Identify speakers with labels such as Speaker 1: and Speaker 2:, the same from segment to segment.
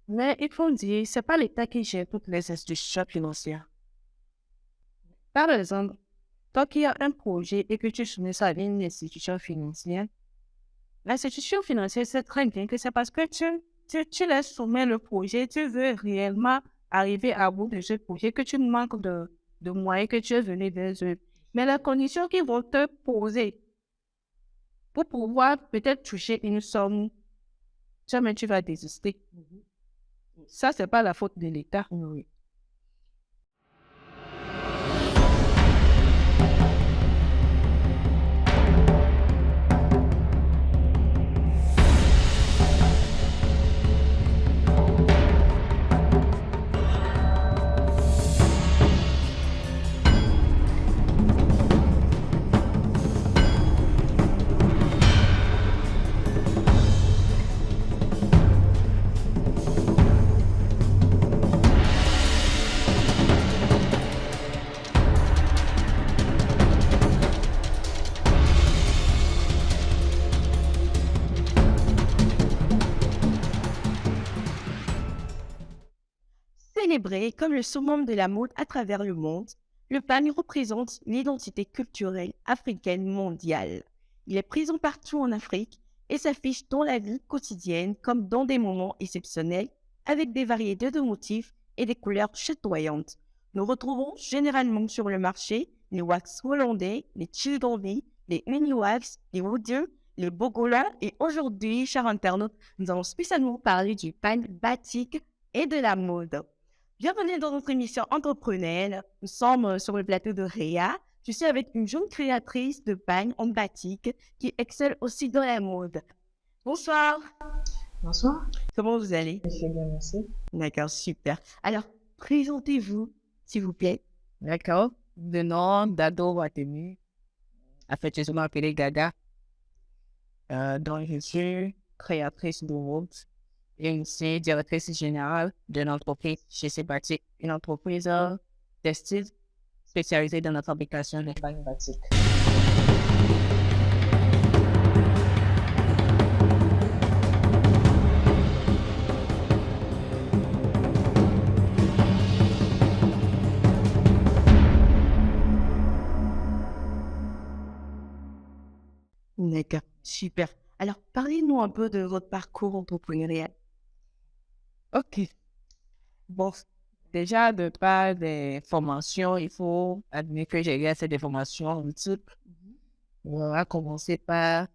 Speaker 1: Mais il faut dire, c'est pas l'État qui gère toutes les institutions financières. Par exemple, toi qui as un projet et que tu soumets ça à une institution financière, l'institution financière sait très bien que c'est parce que tu leur soumets le projet, tu veux réellement arriver à bout de ce projet, que tu manques de moyens, que tu es venu vers eux. Mais les conditions qu'ils vont te poser pour pouvoir peut-être toucher une somme, jamais tu vas désister. Ça, c'est pas la faute de l'État. Oui.
Speaker 2: Célébré comme le summum de la mode à travers le monde, le pagne représente l'identité culturelle africaine mondiale. Il est présent partout en Afrique et s'affiche dans la vie quotidienne comme dans des moments exceptionnels avec des variétés de motifs et des couleurs chatoyantes. Nous retrouvons généralement sur le marché les wax hollandais, les childonvi, les uniwax, les woodieux, les bogola et aujourd'hui, chers internautes, nous allons spécialement parler du pagne batik et de la mode. Bienvenue dans notre émission Entrepreneur. Nous sommes sur le plateau de Réa. Je suis avec une jeune créatrice de pagne en batik qui excelle aussi dans la mode. Bonsoir.
Speaker 3: Bonsoir,
Speaker 2: Comment vous allez?
Speaker 3: je vais bien, merci.
Speaker 2: D'accord, super. Alors, présentez-vous, s'il vous plaît.
Speaker 1: D'accord. Le nom d'Ado Watemi. En fait, je m'appelle Gada. Donc, je suis créatrice de mode et aussi directrice générale d'une entreprise chez Sebati, une entreprise textile spécialisée dans la fabrication de pagnes batik.
Speaker 2: D'accord, super. Alors, parlez-nous un peu de votre parcours entrepreneurial.
Speaker 1: Ok. Bon, déjà, de par des formations, il faut admettre que j'ai eu assez de formations multiples. On va commencer par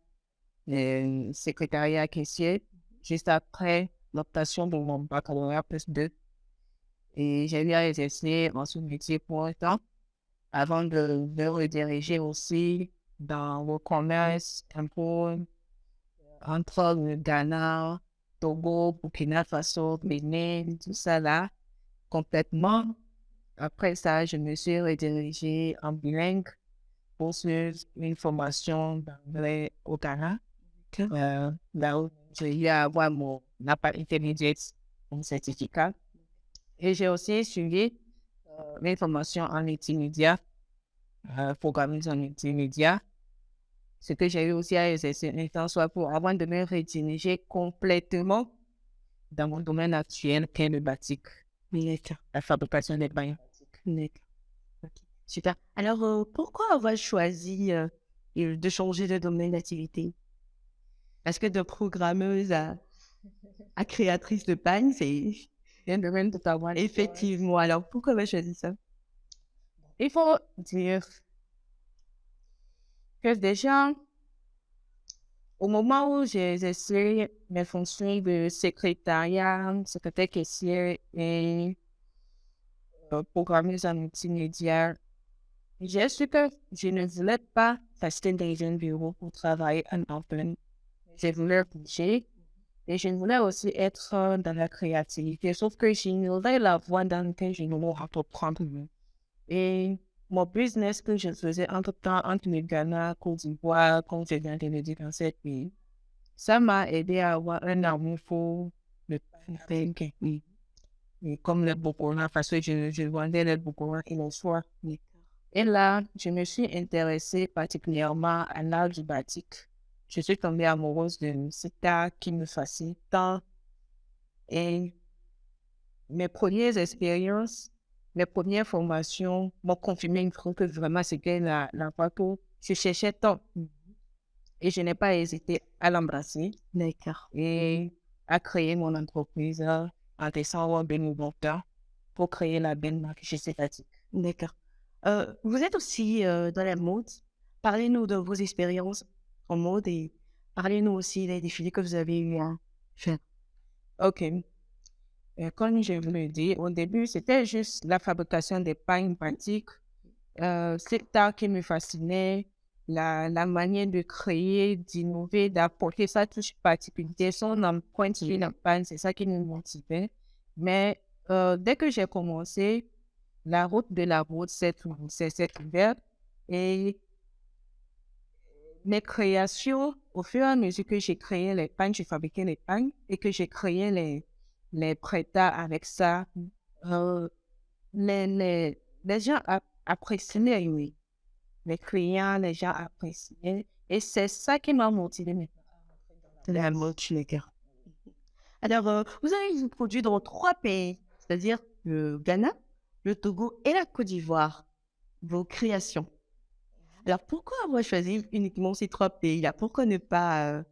Speaker 1: le secrétariat caissier, juste après l'obtention de mon baccalauréat +2. Et j'ai eu à exercer en ce métier pour un temps avant de me rediriger aussi dans le commerce un peu entre le Ghana, Togo, Burkina Faso, Bénin, tout ça là, complètement. Après ça, je me suis redirigée en bilingue pour suivre une formation d'anglais au Ghana. Là où j'ai eu à avoir mon appart intermediate, mon certificat. Et j'ai aussi suivi une formation en multimédia, programmation en multimédia. Ce que j'ai eu aussi à exercer un temps, soit pour avant de me rediriger complètement dans mon domaine actuel, qui est le batik,
Speaker 2: D'accord,
Speaker 1: la fabrication des bains.
Speaker 2: d'accord. Ok, super. Alors, pourquoi avoir choisi de changer de domaine d'activité? Parce que de programmeuse à créatrice de pagne, c'est
Speaker 1: C'est un domaine totalement différent.
Speaker 2: effectivement. Alors, pourquoi avoir choisi ça?
Speaker 1: Il faut dire que déjà, au moment où j'ai exercé mes fonctions de secrétariat, secrétaire caissier et programmeuse en multimédia, j'ai su que je ne voulais pas rester dans un bureau pour travailler en temps plein. Je voulais bouger et je voulais aussi être dans la créativité, sauf que j'ignorais la voie dans laquelle je voulais entreprendre. Et mon business que je faisais entre-temps entre le Ghana, Côte d'Ivoire, comme je viens de le dire dans cette pays, ça m'a aidé à avoir un amour pour le pain. Et comme le Bokola, parce que je vendais le Bokola et le soir. Et là, je me suis intéressée particulièrement à l'art du batik. Je suis tombée amoureuse de cet art qui me fascine tant. Et mes premières expériences, mes premières formations m'ont confirmé une fois que vraiment c'était la voie que je cherchais tant. Et je n'ai pas hésité à l'embrasser
Speaker 2: D'accord.
Speaker 1: et à créer mon entreprise en décembre 2021 pour créer la belle marque chez Cétatique.
Speaker 2: D'accord. Vous êtes aussi dans la mode. Parlez-nous de vos expériences en mode et parlez-nous aussi des défilés que vous avez eu à faire.
Speaker 1: OK. Comme je vous l'ai dit, au début, c'était juste la fabrication des pagnes pratiques. C'est art qui me fascinait, la manière de créer, d'innover, d'apporter sa touche particulière, son empreinte sur la pagne, c'est ça qui me motivait. Mais dès que j'ai commencé, la route de la mode s'est ouverte et mes créations, au fur et à mesure que j'ai créé les pagnes, j'ai fabriqué les pagnes et que j'ai créé les prêtas avec ça, euh, les gens appréciaient, oui. Les clients, les gens appréciaient. Et c'est ça qui m'a motivé maintenant.
Speaker 2: La mode, je suis d'accord. Alors, vous avez produit dans 3 pays, c'est-à-dire le Ghana, le Togo et la Côte d'Ivoire, vos créations. Alors, pourquoi avoir choisi uniquement ces 3 pays-là? Pourquoi ne pas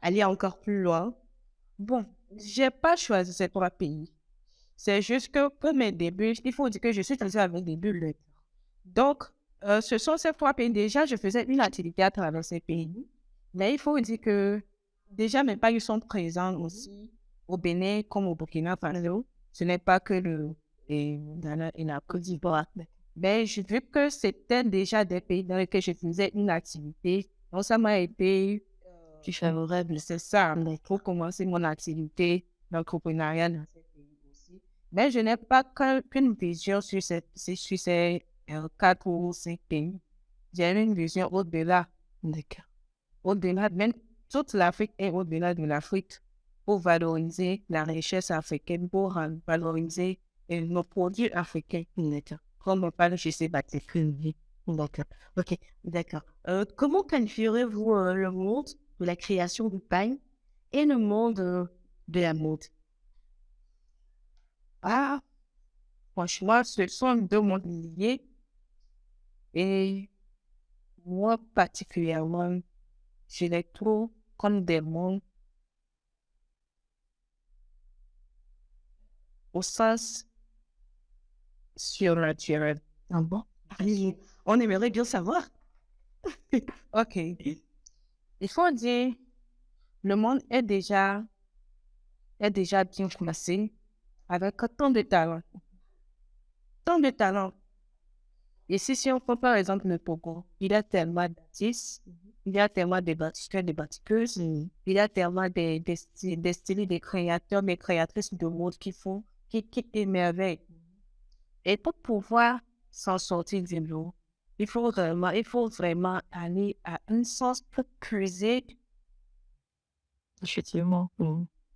Speaker 2: aller encore plus loin?
Speaker 1: Bon, j'ai pas choisi ces 3 pays. C'est juste que pour mes débuts, il faut dire que je suis allée avec des bulles. Donc, ce sont ces 3 pays. Déjà, je faisais une activité à travers ces pays. Mais il faut dire que déjà, mes parents sont présents aussi au Bénin comme au Burkina Faso. Ce n'est pas que le Ghana et la Côte d'Ivoire. Mais vu que c'était déjà des pays dans lesquels je faisais une activité, donc ça m'a été
Speaker 2: Plus favorable.
Speaker 1: c'est ça, pour commencer mon activité d'entrepreneuriat dans ces pays aussi. Mais je n'ai pas qu'une vision sur ces 4 ou 5 pays. J'ai une vision au-delà.
Speaker 2: D'accord.
Speaker 1: Au-delà, même toute l'Afrique et au-delà de l'Afrique, pour valoriser la richesse africaine, pour valoriser nos produits africains.
Speaker 2: D'accord.
Speaker 1: Comme on parle chez ces bâtiments.
Speaker 2: D'accord. Ok, d'accord. Comment qualifierez-vous le monde de la création du pain et le monde de la mode?
Speaker 1: Ah, franchement, ce sont 2 mondes liés. Et moi, particulièrement, je les trouve comme des mondes au sens surnaturel.
Speaker 2: Ah bon? Allez, on aimerait bien savoir.
Speaker 1: OK. Il faut dire, le monde est déjà bien placé avec tant de talents. Tant de talents. Et si on prend par exemple le Togo, il y a tellement d'artistes, il y a tellement de bâtisseurs, de bâtisseuses, il y a tellement de stylistes, de créateurs, de créatrices de mode qui émerveillent. Et pour pouvoir s'en sortir du lot, il faut vraiment aller à un sens pour creuser,
Speaker 2: Effectivement.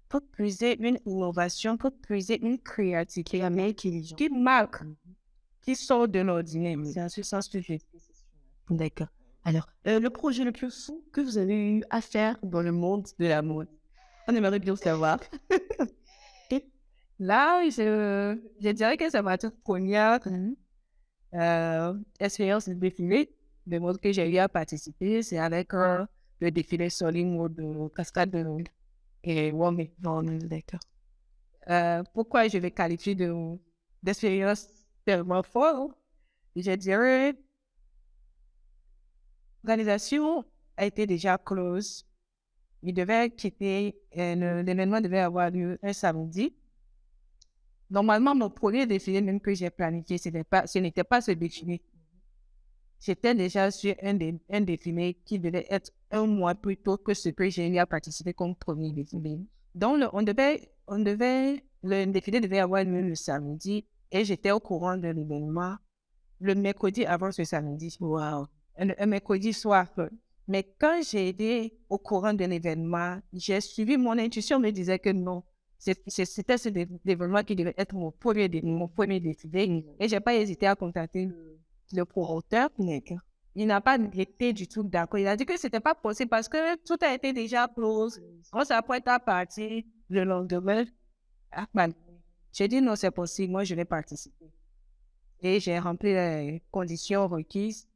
Speaker 1: pour creuser une innovation, pour creuser une créativité
Speaker 2: Intelligent.
Speaker 1: qui marque, qui sort de l'ordinaire. C'est en ce sens que je dis.
Speaker 2: D'accord. Alors, le projet le plus fou que vous avez eu à faire dans le monde de la mode? On aimerait bien savoir.
Speaker 1: Là, je dirais que c'est ma toute première expérience de défilé de mode que j'ai eu à participer. C'est avec le défilé Soling Mode de Cascade et Womé.
Speaker 2: D'accord.
Speaker 1: Pourquoi je vais qualifier d'expérience tellement forte? Je dirais, l'organisation a été déjà close. Il devait quitter, l'événement devait avoir lieu un samedi. Normalement, mon premier défilé même que j'ai planifié, ce n'était pas ce défilé. J'étais déjà sur un défilé qui devait être 1 mois plus tôt que ce que j'ai eu à participer comme premier défilé. Donc, le défilé devait avoir lieu le samedi et j'étais au courant de l'événement le mercredi avant ce samedi.
Speaker 2: Wow.
Speaker 1: Un mercredi soir. Mais quand j'ai été au courant de l'événement, j'ai suivi mon intuition me disait que non. C'était ce événement qui devait être mon premier défilé. Et je n'ai pas hésité à contacter le promoteur. Il n'a pas été du tout d'accord. Il a dit que ce n'était pas possible parce que tout a été déjà close. On s'apprête à partir le lendemain. J'ai dit non, c'est possible, moi je vais participer. Et j'ai rempli les conditions requises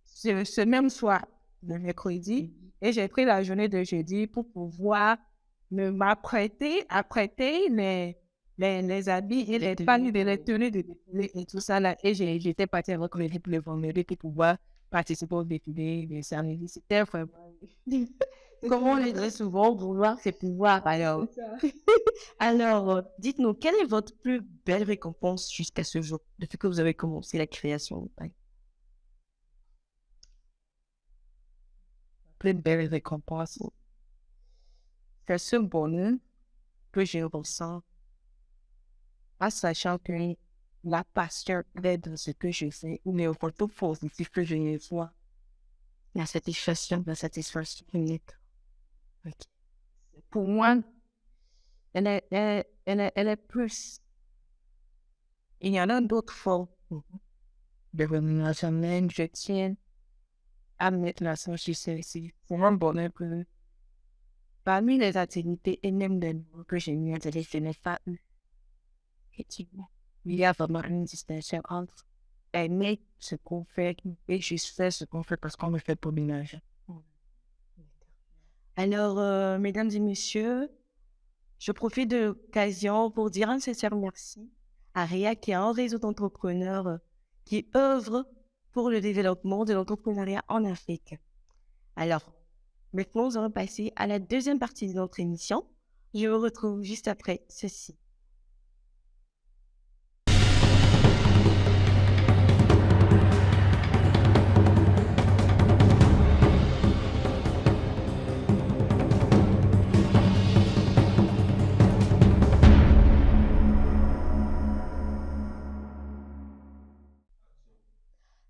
Speaker 1: ce même soir, le mercredi, et j'ai pris la journée de jeudi pour pouvoir apprêter les habits et les paniers de les tenues de défilé et tout ça là. Et j'étais partie avec l'équipe le vendredi pour pouvoir participer au défilé le samedi. C'était vraiment...
Speaker 2: Comme on le dit souvent, vouloir, c'est pouvoir. Alors, dites-nous, quelle est votre plus belle récompense jusqu'à ce jour, depuis que vous avez commencé la création du pain?
Speaker 1: Plein de belles récompenses. C'est ce bonheur que je ressens en sachant que la passion est dans ce que je fais ou les retours positifs que je reçois.
Speaker 2: La satisfaction.
Speaker 1: Unique. Pour moi, elle est plus. Il y en a d'autres formes de rémunération, mais je tiens à mettre l'accent sur celle-ci. Pour mon bonheur, parmi les activités et même les noms que j'ai mis à télé, ce n'est pas eux. Effectivement, il y a vraiment une distinction entre aimer ce qu'on fait et juste faire ce qu'on fait parce qu'on me fait pour ménage.
Speaker 2: Alors, mesdames et messieurs, je profite de l'occasion pour dire un sincère merci à RIA, qui est un réseau d'entrepreneurs qui œuvre pour le développement de l'entrepreneuriat en Afrique. Alors, maintenant, nous allons passer à la deuxième partie de notre émission. Je vous retrouve juste après ceci.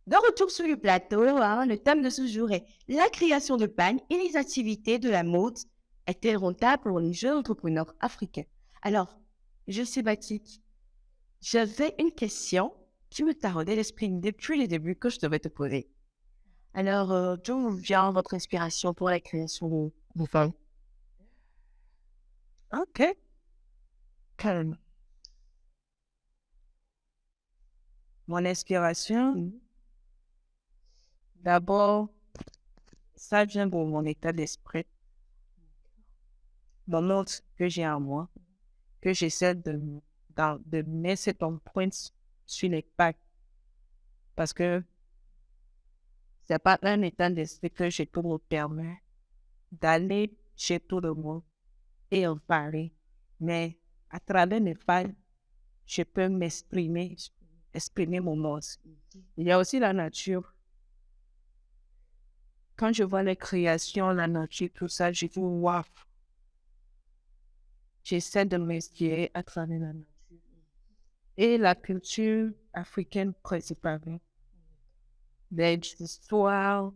Speaker 2: De retour sur le plateau, le thème de ce jour est la création de pain et les activités de la mode est-elle rentable pour les jeunes entrepreneurs africains? Alors, je sais, Batik, j'avais une question qui me taraudait l'esprit depuis le début que je devais te poser. Alors, d'où vient votre inspiration pour la création de pain?
Speaker 1: Ok. Calme. Mon inspiration, d'abord, ça vient de mon état d'esprit, dans l'autre que j'ai en moi, que j'essaie de mettre cette empreinte sur les packs. Parce que c'est pas un état d'esprit que je peux me permettre d'aller chez tout le monde et en parler. Mais à travers mes packs, je peux exprimer mon mode. Il y a aussi la nature. Quand je vois les créations, la nature, tout ça, je dis waouh. J'essaie de m'inspirer à travers la nature. Et la culture africaine principalement. Les histoires,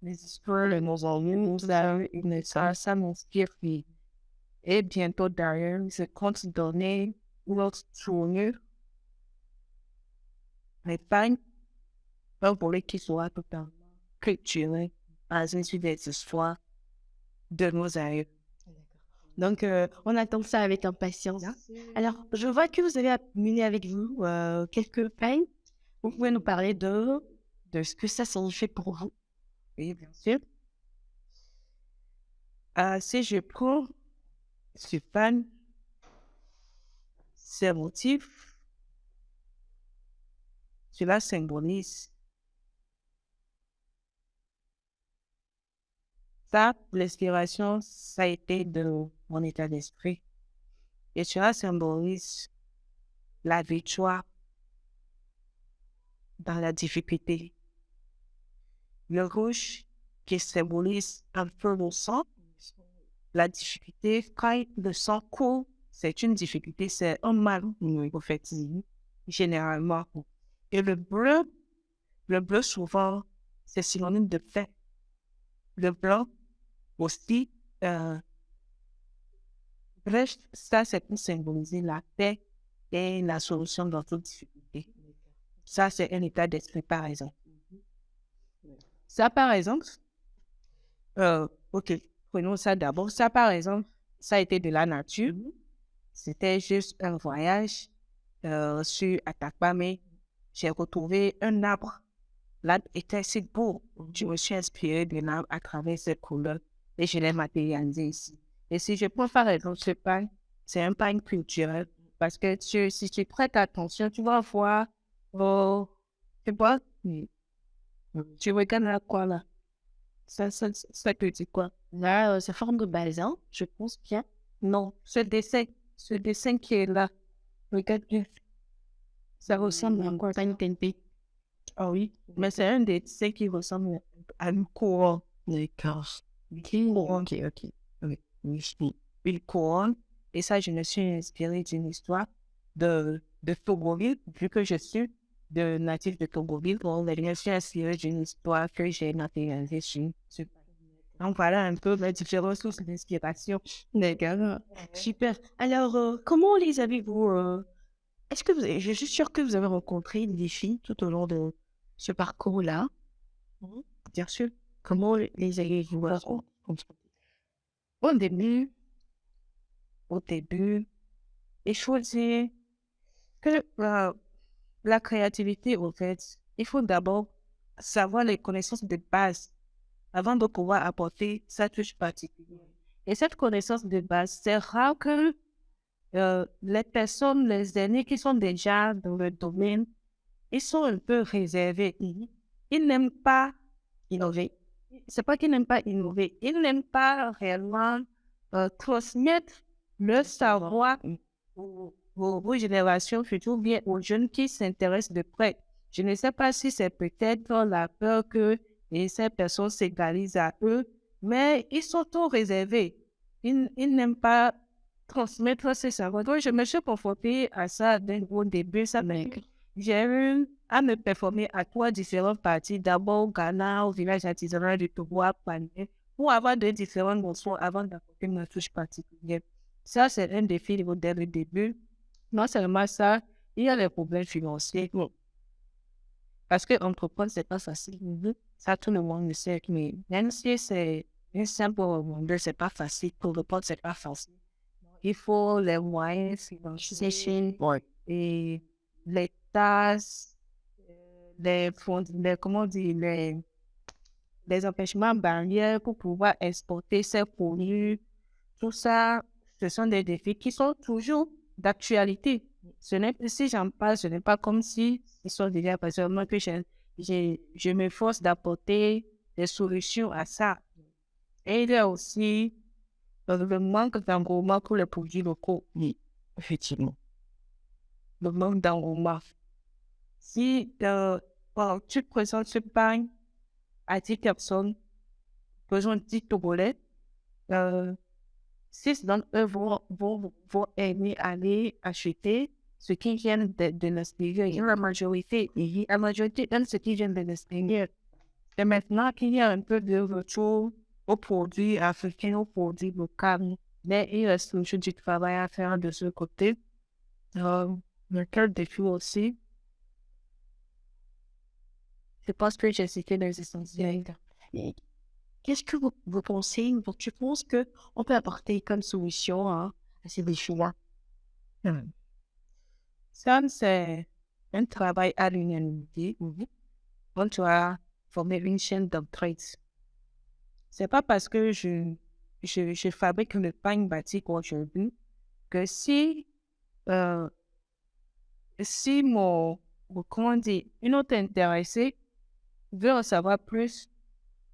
Speaker 1: de nos amis, ça m'inspire. Et bientôt d'ailleurs, je compte donner notre tournure. Les pagnes, un volet qui soit totalement culturel, basé sur des histoires de nos aïeux.
Speaker 2: Donc, on attend ça avec impatience. Alors, je vois que vous avez amené avec vous quelques pains. Vous pouvez nous parler de ce que ça signifie pour vous?
Speaker 1: Oui, bien sûr. Si je prends ce pan, ce motif, cela symbolise ça, l'inspiration, ça a été de mon état d'esprit. Et cela symbolise la victoire dans la difficulté. Le rouge qui symbolise un peu le sang, la difficulté, quand le sang coule, c'est une difficulté, c'est un mal, en fait, généralement. Et le bleu souvent, c'est synonyme de paix. Le blanc aussi, bref, ça c'est pour symboliser la paix et la solution dans toute difficulté. Ça, c'est un état d'esprit, par exemple. Ça, par exemple, ok, prenons ça d'abord. Ça, par exemple, ça a été de la nature. C'était juste un voyage sur Atakpa, mais j'ai retrouvé un arbre. L'arbre était si beau. Je me suis inspirée de l'arbre à travers cette couleur et je l'ai matérialisé ici. Et si je préfère raison ce pain, c'est un pain culturel parce que si tu prêtes attention, tu vas voir, tu vois, tu regardes là quoi là? Ça te dit quoi?
Speaker 2: Là, c'est forme de balsan, je pense bien.
Speaker 1: Non, ce dessin qui est là, regarde bien, ça ressemble à quoi?
Speaker 2: Pas une tempeh.
Speaker 1: Ah oui, mais c'est un des dessins qui ressemble à une couronne.
Speaker 2: D'accord.
Speaker 1: Couronne.
Speaker 2: Ok.
Speaker 1: Oui, oui. Une couronne. Et ça, je me suis inspirée d'une histoire de Togoville, vu que je suis natif de Togoville. Bon, je me suis inspirée d'une histoire que j'ai matérialisée sur. Donc voilà un peu mes différentes sources d'inspiration.
Speaker 2: D'accord. Super. Alors, comment les avez-vous est-ce que je suis sûre que vous avez rencontré des filles tout au long de ce parcours-là.
Speaker 1: Bien sûr,
Speaker 2: Comment les avez-vous rencontrées?
Speaker 1: au début, il faut dire que la créativité, en fait, il faut d'abord savoir les connaissances de base avant de pouvoir apporter sa touche particulière. Et cette connaissance de base, c'est rare que les personnes, les aînés qui sont déjà dans le domaine, ils sont un peu réservés. Ils n'aiment pas innover. C'est pas qu'ils n'aiment pas innover. Ils n'aiment pas réellement transmettre le savoir aux générations futures, bien aux jeunes qui s'intéressent de près. Je ne sais pas si c'est peut-être la peur que ces personnes s'égalisent à eux, mais ils sont trop réservés. Ils n'aiment pas transmettre ces savoirs. Donc, je me suis confrontée à ça au début. J'ai eu à me performer à 3 différentes parties. D'abord au Ghana, au village artisanal de Togo, à Pané, pour avoir 2 différentes notions avant d'apporter une touche particulière. Ça, c'est un défi dès le début. Non seulement ça, il y a les problèmes financiers. Parce que entreprendre, c'est pas facile. Ça, tout le monde le sait. Mais même si c'est un simple vendeur, c'est pas facile. Pour le prendre, c'est pas facile. Il faut les moyens financiers et les tasses, comment on dit, les empêchements barrières pour pouvoir exporter ces produits. Tout ça, ce sont des défis qui sont toujours d'actualité. Si j'en parle, ce n'est pas comme si ils sont déjà passés. Moi, que je m'efforce d'apporter des solutions à ça. Et il y a aussi le manque d'engouement pour les produits locaux.
Speaker 2: Oui, effectivement.
Speaker 1: Le manque d'engouement. Si tu présentes ce pain à 10 personnes, besoin de 10 Togolais, 6 d'entre eux vont aimer aller acheter ce qui vient de l'extérieur. Et la majorité aime ce qui vient de l'extérieur. Et maintenant qu'il y a un peu de retour aux produits africains, aux produits locaux, mais il reste toujours du travail à faire de ce côté. Le cœur défi aussi. Je pense que j'ai cité les essentiels.
Speaker 2: Et qu'est-ce que vous pensez, tu penses qu'on peut apporter comme solution à ces défis-là?
Speaker 1: Ça, c'est un travail à l'unanimité. On doit former une chaîne d'entraide. C'est pas parce que je fabrique le pain batik aujourd'hui que euh, si comment dire, une autre intéressée veut en savoir plus,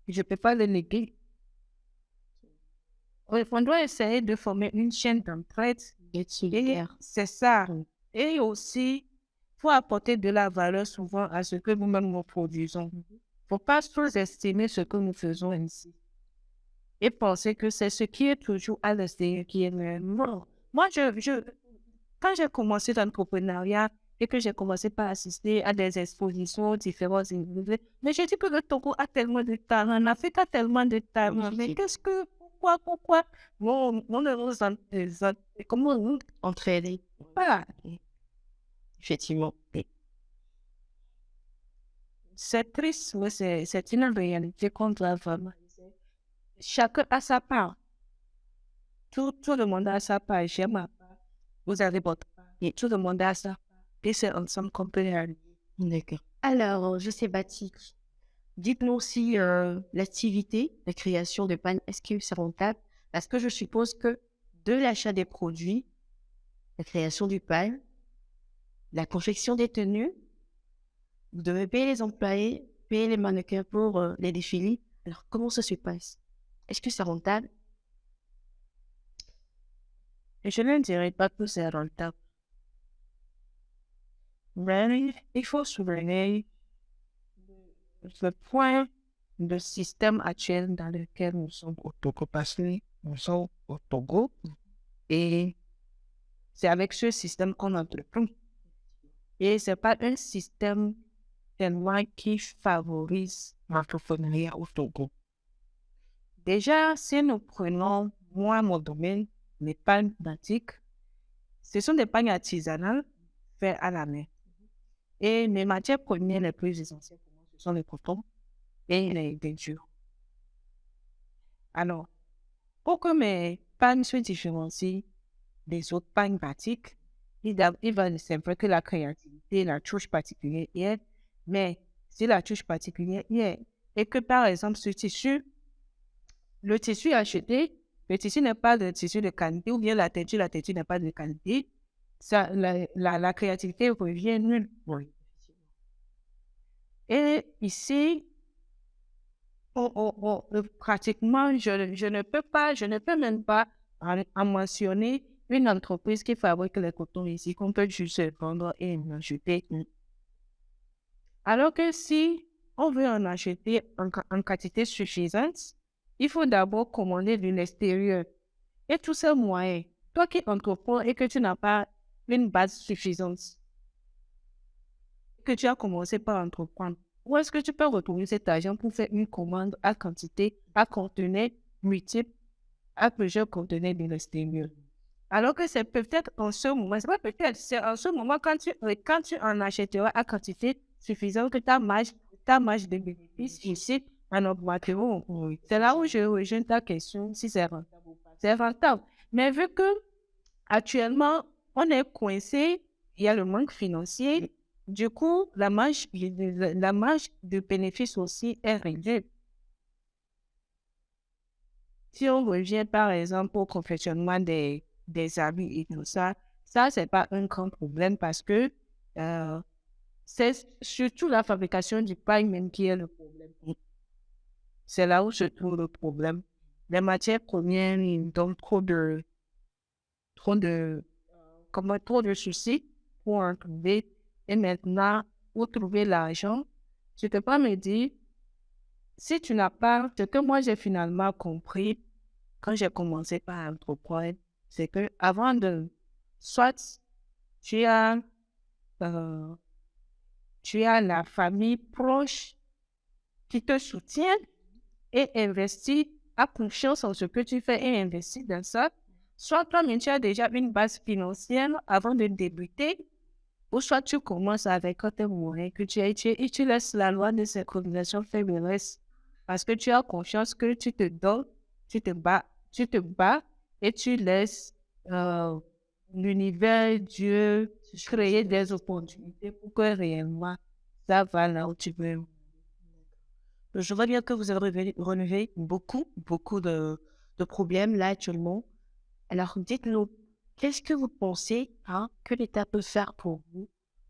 Speaker 1: je peux pas le néguer. On doit essayer de former une chaîne d'entraide. Et c'est ça. Et aussi, faut apporter de la valeur souvent à ce que nous-mêmes nous produisons. Faut pas sous-estimer ce que nous faisons ici. Et penser que c'est ce qui est toujours à l'extérieur qui est le non. Moi, quand j'ai commencé l'entrepreneuriat et que j'ai commencé par assister à des expositions différentes, mais j'ai dit que le Togo a tellement de talent, l'Afrique a tellement de talent. Mais pourquoi? On comment nous
Speaker 2: Entraîner.
Speaker 1: voilà.
Speaker 2: Effectivement.
Speaker 1: C'est triste, mais c'est une réalité qu'on doit vraiment. Chacun a sa part. Tout le monde a sa part. J'ai ma part. vous avez votre part. Et tout le monde a ça. Et c'est ensemble qu'on peut y arriver.
Speaker 2: D'accord. Alors, je sais, Batik, dites-nous aussi l'activité, la création de pannes, est-ce que c'est rentable? Parce que je suppose que de l'achat des produits, la création du pain, la confection des tenues, vous devez payer les employés, payer les mannequins pour les défilés. Alors, comment ça se passe? Est-ce que c'est rentable?
Speaker 1: Et je ne dirais pas que c'est rentable. Mais il faut souligner le point de système actuel dans lequel nous sommes au Togo, parce que nous sommes au Togo et c'est avec ce système qu'on entreprend. Et ce n'est pas un système tellement qui favorise l'entrepreneuriat au Togo. Déjà, si nous prenons, moi, mon domaine, les pagnes batiques, ce sont des pagnes artisanales faites à la main. Et mes matières premières les plus essentielles pour moi, ce sont les cotons et les teintures. Alors, pour que mes pagnes se différencient des autres pagnes batiques, c'est vrai que la créativité, la touche particulière y est, mais si la touche particulière y est, et que par exemple ce tissu, le tissu acheté, le tissu n'est pas de tissu de qualité, ou bien la teinture n'est pas de qualité, ça, la créativité revient nulle. Oui. Et ici, pratiquement, je ne peux même pas en mentionner une entreprise qui fabrique les cotons ici, qu'on peut juste vendre et en acheter. Alors que si on veut en acheter en quantité suffisante, il faut d'abord commander de l'extérieur. Et tous ces moyens, toi qui entreprends et que tu n'as pas une base suffisante, que tu as commencé par entreprendre, où est-ce que tu peux retrouver cet argent pour faire une commande à quantité, à conteneur multiple, à plusieurs conteneurs de l'extérieur? Alors que c'est peut-être en ce moment, c'est pas peut-être, c'est en ce moment quand tu en achèteras à quantité suffisante que ta marge de bénéfice ici en augmenteront. C'est là où je rejoins ta question si c'est rentable ou pas. C'est rentable. Mais vu que actuellement on est coincé, il y a le manque financier, du coup la marge de bénéfice aussi est réduite. Si on revient par exemple au confectionnement des habits et tout ça, c'est pas un grand problème parce que c'est surtout la fabrication du pain même qui est le problème. C'est là où se trouve le problème. Les matières premières, ils donnent trop de soucis pour en trouver. Et maintenant, pour trouver l'argent, je ne peux pas me dire, si tu n'as pas, ce que moi j'ai finalement compris quand j'ai commencé par entreprendre, c'est que avant de, soit tu as la famille proche qui te soutient et investit, a confiance en ce que tu fais et investit dans ça, soit toi-même tu as déjà une base financière avant de débuter, ou soit tu commences avec tes moyens que tu as et tu laisses la loi de synchronisation faire le reste. Parce que tu as confiance que tu te donnes, tu te bats et tu laisses l'univers, Dieu, créer des opportunités pour que réellement ça va là où tu veux.
Speaker 2: Je vois bien que vous avez relevé beaucoup de problèmes là actuellement. Alors, dites-nous, qu'est-ce que vous pensez que l'État peut faire pour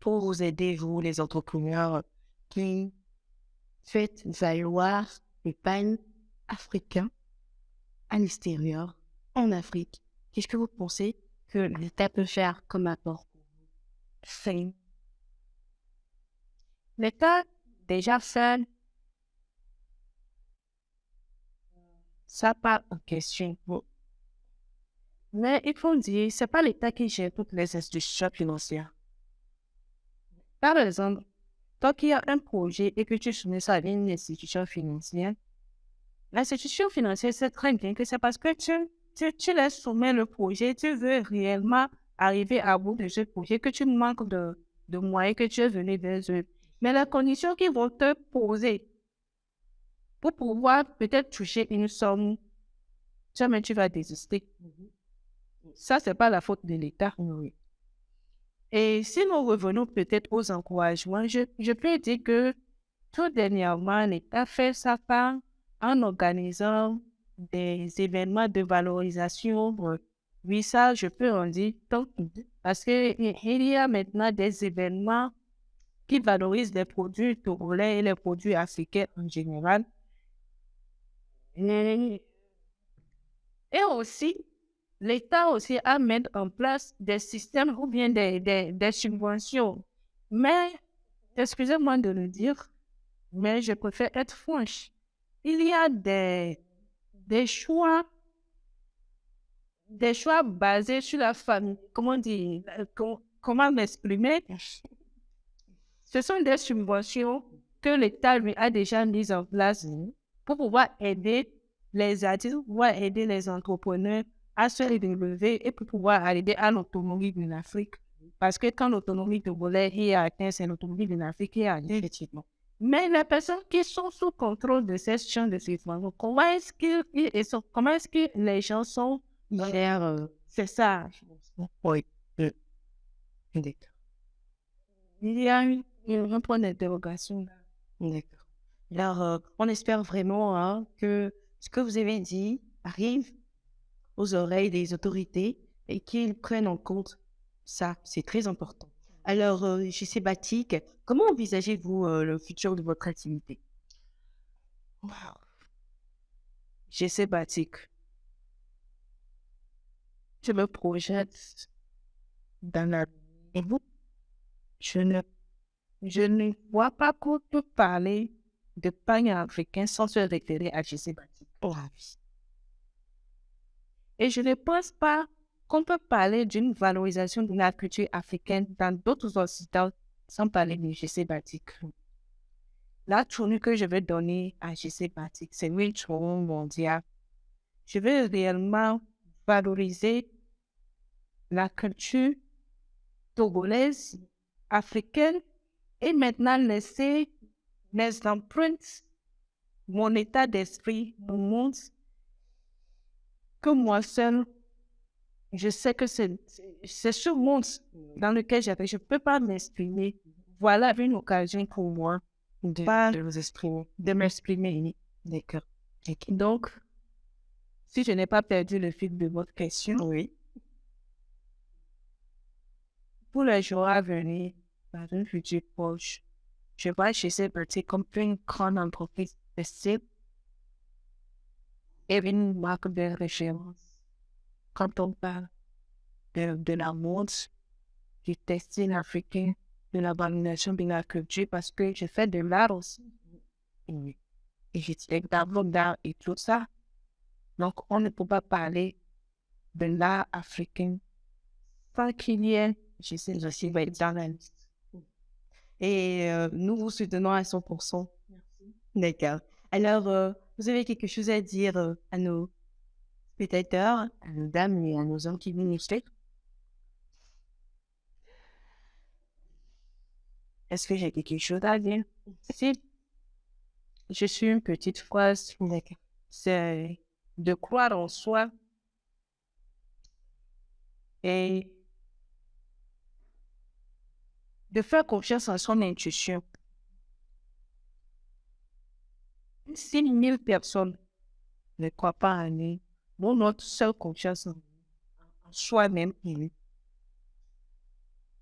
Speaker 2: vous aider, vous, les entrepreneurs qui faites valoir les pains africains à l'extérieur, en Afrique? Qu'est-ce que vous pensez que l'État peut faire comme apport pour vous?
Speaker 1: L'État déjà fait ça pas en question. Mais il faut dire, c'est pas l'État qui gère toutes les institutions financières. Par exemple, toi qui as un projet et que tu soumets ça à une institution financière, l'institution financière sait très bien que c'est parce que tu laisses soumettre le projet, tu veux réellement arriver à bout de ce projet, que tu manques de moyens, que tu es venu vers eux. Mais les conditions qu'ils vont te poser pour pouvoir peut-être toucher une somme, jamais tu vas désister. Ça, c'est pas la faute de l'État.
Speaker 2: Oui.
Speaker 1: Et si nous revenons peut-être aux encouragements, je peux dire que tout dernièrement, l'État fait sa part en organisant des événements de valorisation. Oui, ça, je peux en dire tant. Parce qu'il y a maintenant des événements qui valorisent les produits togolais et les produits africains en général. Et et aussi, l'État aussi a mis en place des systèmes ou bien des subventions. Mais, excusez-moi de le dire, mais je préfère être franche. Il y a des choix, des choix basés sur la famille. Comment dire, comment m'exprimer? Ce sont des subventions que l'État lui a déjà mises en place pour pouvoir aider les artistes, pour pouvoir aider les entrepreneurs à se développer et pour pouvoir arriver à l'autonomie de l'Afrique. Parce que quand l'autonomie togolaise est atteinte, c'est l'autonomie de l'Afrique qui est atteinte. Effectivement. Mais les personnes qui sont sous contrôle de ces champs de subventions, comment est-ce que les gens sont c'est ça.
Speaker 2: Oui.
Speaker 1: Il y a un point d'interrogation là.
Speaker 2: D'accord. Alors, on espère vraiment que ce que vous avez dit arrive aux oreilles des autorités et qu'ils prennent en compte ça. C'est très important. Alors, JC Batik, comment envisagez-vous le futur de votre activité?
Speaker 1: JC Batik. Je me projette dans la... Et vous? Je ne vois pas qu'on peut parler de panier africain sans se référer à JC Batik.
Speaker 2: Oh, oui.
Speaker 1: Et je ne pense pas qu'on peut parler d'une valorisation de la culture africaine dans d'autres occidentaux sans parler de JC Batik. La tournure que je vais donner à JC Batik, c'est une tournure mondiale. Je veux réellement valoriser la culture togolaise, africaine, et maintenant laisser mes empreintes, mon état d'esprit, mon monde, que moi seul, je sais que c'est ce monde dans lequel j'avais, je ne peux pas m'exprimer. Voilà une occasion pour moi
Speaker 2: De vous exprimer.
Speaker 1: de m'exprimer.
Speaker 2: D'accord.
Speaker 1: Donc, si je n'ai pas perdu le fil de votre question,
Speaker 2: Oui.
Speaker 1: pour les jours à venir, dans un futur proche, je vois JC Batik comme une grande entreprise de style et une marque de référence. Quand on parle de la mode, du textile africain, de la valorisation de la culture, parce que je fais de l'art aussi. Et j'étudie d'art et tout ça. Donc, on ne peut pas parler de l'art africain sans qu'il y ait, je sais, dans la liste.
Speaker 2: Et nous vous soutenons à 100%.
Speaker 1: Merci.
Speaker 2: D'accord. Alors, vous avez quelque chose à dire à nos spectateurs,
Speaker 1: À nos dames et à nos hommes qui viennent nous suivre? Est-ce que j'ai quelque chose à dire? Si je suis une petite phrase, c'est de croire en soi et de faire confiance en son intuition. Si 1000 personnes ne croient pas en nous, nous, notre seule confiance en soi-même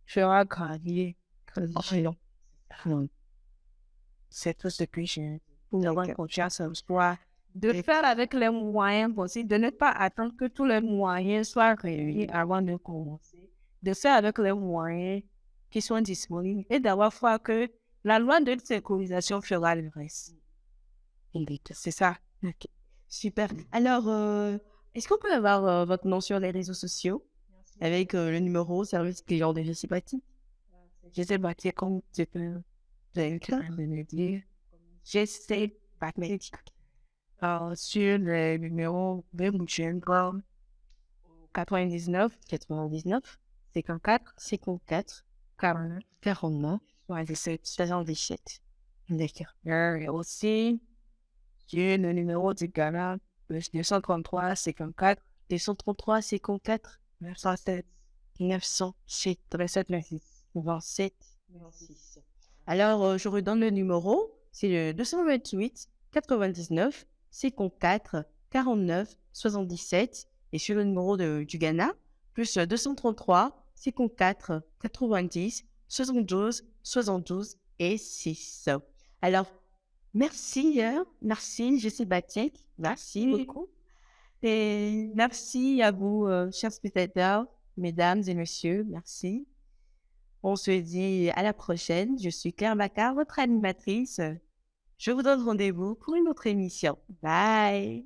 Speaker 1: fera grandir. C'est tout ce que j'ai. D'avoir confiance en soi, de faire avec les moyens possibles, de ne pas attendre que tous les moyens soient réunis avant de commencer, de faire avec les moyens qui sont disponibles et d'avoir foi que la loi de sécurisation fera le reste. C'est ça.
Speaker 2: Ok. Super. Alors, est-ce qu'on peut avoir votre nom sur les réseaux sociaux avec le numéro service client de JC Batik?
Speaker 1: JC Batik, comme tu peux le dire. JC Batik. Sur le numéro 99 54 49
Speaker 2: 49
Speaker 1: 77.
Speaker 2: D'accord.
Speaker 1: Et aussi, sur le numéro du Ghana, le 233 54
Speaker 2: 233 54 907, 907,
Speaker 1: 27, 26.
Speaker 2: 27, 26. Alors, je redonne le numéro. C'est le 228 99 54 49 77. Et sur le numéro du Ghana, plus 233 54 90 72 72 et 6. Alors, merci, merci, je suis Batik. Merci beaucoup. Et merci à vous, chers spectateurs, mesdames et messieurs. Merci. On se dit à la prochaine. Je suis Claire Bacard, votre animatrice. Je vous donne rendez-vous pour une autre émission. Bye.